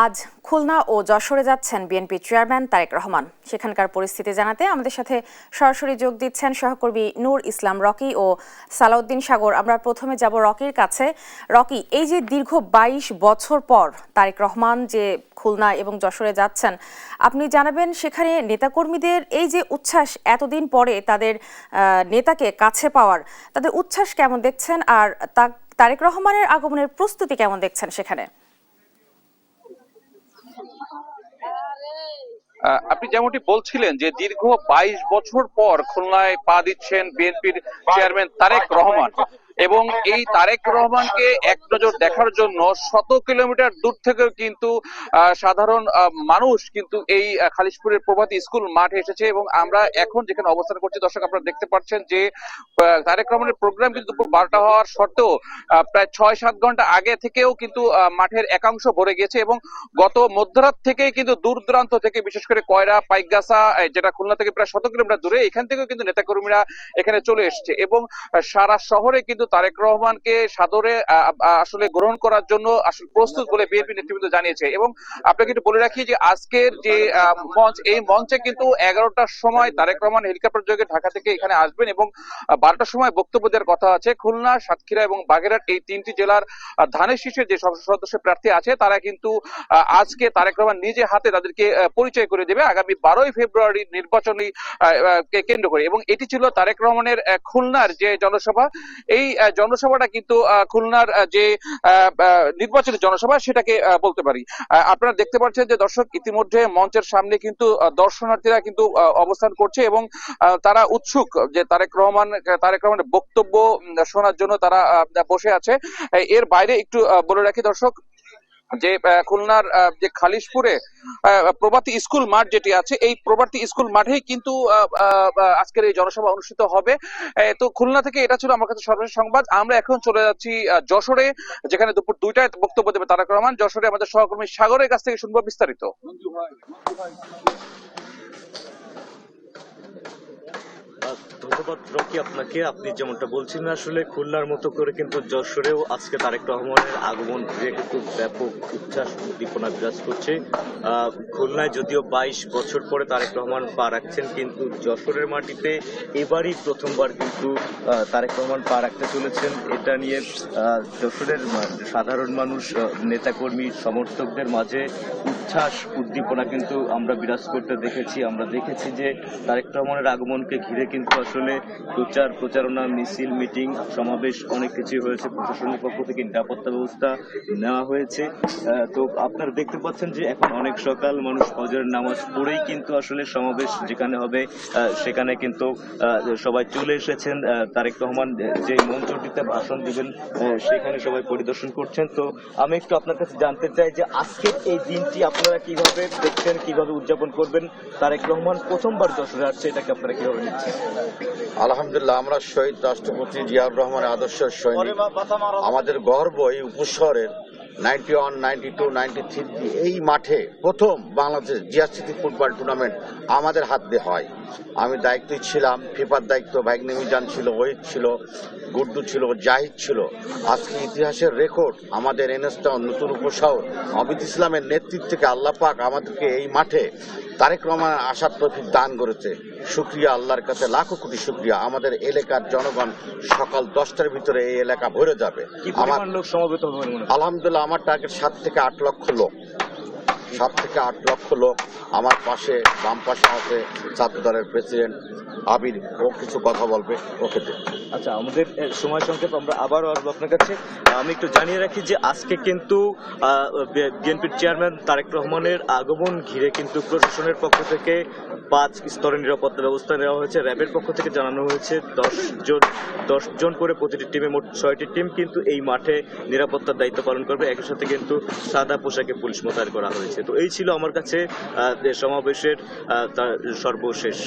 আজ খুলনা ও যশোরে যাচ্ছেন বিএনপি চেয়ারম্যান তারেক রহমান। সেখানকার পরিস্থিতি জানাতে আমাদের সাথে সরাসরি যোগ দিচ্ছেন সহকর্মী নূর ইসলাম রকি ও সালাউদ্দিন সাগর। আমরা প্রথমে যাব রকির কাছে। রকি, এই যে দীর্ঘ ২২ বছর পর তারেক রহমান যে খুলনা এবং যশোরে যাচ্ছেন, আপনি জানাবেন সেখানে নেতাকর্মীদের এই যে উচ্ছ্বাস, এতদিন পরে তাদের নেতাকে কাছে পাওয়ার, তাদের উচ্ছ্বাস কেমন দেখছেন, আর তারেক রহমানের আগমনের প্রস্তুতি কেমন দেখছেন সেখানে? আপনি যেমনটি বলছিলেন যে দীর্ঘ ২২ বছর পর খুলনায় পা দিচ্ছেন বিএনপির চেয়ারম্যান তারেক রহমান, এবং এই তারেক রহমানকে এক নজর দেখার জন্য শত কিলোমিটার দূর থেকেও কিন্তু সাধারণ মানুষ কিন্তু এই খালিশপুরের প্রভাতী স্কুল মাঠে এসেছে। এবং আমরা এখন যেখানে অবস্থান করছি, দর্শক আপনারা দেখতে পাচ্ছেন যে তারেক রহমানের প্রোগ্রাম কিন্তু দুপুর ১২টা হওয়ার সত্ত্বেও প্রায় ৬-৭ ঘন্টা আগে থেকেও কিন্তু মাঠের একাংশ ভরে গেছে, এবং গত মধ্যরাত থেকেই কিন্তু দূর দূরান্ত থেকে, বিশেষ করে কয়রা, পাইকগাছা, যেটা খুলনা থেকে প্রায় ১০০ কিলোমিটার দূরে, এখান থেকেও কিন্তু নেতাকর্মীরা এখানে চলে এসছে, এবং সারা শহরে কিন্তু তারেক রহমানকে সাদরে আসলে গ্রহণ করার জন্য আসলে প্রস্তুত বলে বিএনপি নেতৃবৃন্দ জানিয়েছে। এবং আপনাকে একটু বলে রাখি যে আজকের যে মঞ্চ, এই মঞ্চে কিন্তু ১১টার সময় তারেক রহমান হেলিকপ্টার যোগে ঢাকা থেকে এখানে আসবেন, এবং ১২টার সময় বক্তব্য দেওয়ার কথা আছে। খুলনা, সাতক্ষীরা এবং বাগেরহাট, এই তিনটি জেলার ধানের শীষের যে সংসদ সদস্য প্রার্থী আছে, তারা কিন্তু আজকে তারেক রহমান নিজে হাতে তাদেরকে পরিচয় করে দেবে আগামী ১২ই ফেব্রুয়ারি নির্বাচনী কেন্দ্র করে। এবং এটি ছিল তারেক রহমানের খুলনার যে জনসভা। এই জনসভাটা কিন্তু খুলনার যে নির্বাচনী জনসভা, সেটাকে বলতে পারি। আপনারা দেখতে পাচ্ছেন যে দর্শক, ইতিমধ্যে মঞ্চের সামনে কিন্তু দর্শনার্থীরা কিন্তু অবস্থান করছে, এবং তারা উৎসুক যে তারেক রহমানের বক্তব্য শোনার জন্য তারা বসে আছে। এর বাইরে একটু বলে রাখি দর্শক যে খুলনার যে খালিশপুরে প্রভাতী স্কুল মাঠ যেটি আছে, এই প্রভাতী স্কুল মাঠেই কিন্তু আজকের এই জনসভা অনুষ্ঠিত হবে। তো খুলনা থেকে এটা ছিল আমার কাছে সর্বশেষ সংবাদ। আমরা এখন চলে যাচ্ছি যশোরে, যেখানে দুপুর ২টায় বক্তব্য দেবে তারেক রহমান। যশোরে আমাদের সহকর্মী সাগরের কাছ থেকে শুনবো বিস্তারিত। ধন্যবাদ রকি আপনাকে। আপনি যেমনটা বলছিলেন, আসলে খুলনার মতো করে কিন্তু যশোরেও আজকে তারেক রহমানের আগমন ঘিরে কিন্তু ব্যাপক উচ্ছ্বাস উদ্দীপনা বিরাজ করছে। খুলনায় যদিও ২২ বছর পরে তারেক রহমান পা রাখছেন, কিন্তু যশোরের মাটিতে এবারই প্রথমবার কিন্তু তারেক রহমান পা রাখতে চলেছেন। এটা নিয়ে যশোরের সাধারণ মানুষ, নেতাকর্মী, সমর্থকদের মাঝে উচ্ছ্বাস উদ্দীপনা কিন্তু আমরা বিরাজ করতে দেখেছি। আমরা দেখেছি যে তারেক রহমানের আগমনকে ঘিরে কিন্তু আসলে প্রচারণা, মিছিল, মিটিং, সমাবেশ অনেক কিছু হয়েছে। প্রশাসনের পক্ষ থেকে নিরাপত্তা ব্যবস্থা নেওয়া হয়েছে। তো আপনারা দেখতে পাচ্ছেন যে এখন অনেক সকাল, মানুষ ফজরের নামাজ পড়েই কিন্তু আসলে সমাবেশ যেখানে হবে সেখানে কিন্তু সবাই চলে এসেছেন। তারেক রহমান যে মঞ্চটিতে ভাষণ দিবেন সেখানে সবাই পরিদর্শন করছেন। তো আমি একটু আপনার কাছে জানতে চাই যে আজকের এই দিনটি আপনারা কিভাবে দেখছেন, কিভাবে উদযাপন করবেন? তারেক রহমান প্রথমবার যশোরে আসছে, এটাকে আপনারা কিভাবে নিচ্ছেন? আলহামদুলিল্লাহ, আমরা শহীদ রাষ্ট্রপতি জিয়াউর রহমানের আদর্শের সৈনিক। আমাদের গর্ব এই উপশহরের 91, 92, 93 এই মাঠে প্রথম বাংলাদেশ জিয়া স্মৃতি ফুটবল টুর্নামেন্ট আমাদের হাত দিয়ে হয়। আমি দায়িত্বে ছিলাম, ফিফার দায়িত্ব ভাগ্নে মিজান ছিল, ওহিদ ছিল, গুড্ডু ছিল, জাহিদ ছিল। আজকে ইতিহাসের রেকর্ড আমাদের এনএসটাউন নতুন উপশহর অবিদ ইসলামের নেতৃত্বে আল্লাহ পাক আমাদেরকে এই মাঠে তারেক রহমান আসার তৌফিক দান করেছে। শুকরিয়া, আল্লাহর কাছে লাখো কোটি শুকরিয়া। আমাদের এলাকার জনগণ সকাল 10টার ভিতরে এই এলাকা ভরে যাবে। আমার লোক সমবেত হবে আলহামদুলিল্লাহ, আমার টার্গেট 7 থেকে 8 লক্ষ লোক। 7 থেকে 8 লক্ষ লোক। আমার পাশে, বাম পাশে আছে ছাত্র দলের প্রেসিডেন্ট আবির, ও কিছু কথা বলবে, ওকে। আচ্ছা, আমাদের সময় সংক্ষেপ, আমরা আবারও আসবো আপনার কাছে। আমি একটু জানিয়ে রাখি যে আজকে কিন্তু বিএনপির চেয়ারম্যান তারেক রহমানের আগমন ঘিরে কিন্তু প্রশাসনের পক্ষ থেকে 5 স্তরের নিরাপত্তা ব্যবস্থা নেওয়া হয়েছে। র্যাবের পক্ষ থেকে জানানো হয়েছে 10 জন করে প্রতিটি টিমে, মোট 6টি টিম কিন্তু এই মাঠে নিরাপত্তার দায়িত্ব পালন করবে। একই সাথে কিন্তু সাদা পোশাকে পুলিশ মোতায়েন করা হয়েছে। তো এই ছিল আমার কাছে সমাবেশের সর্বশেষ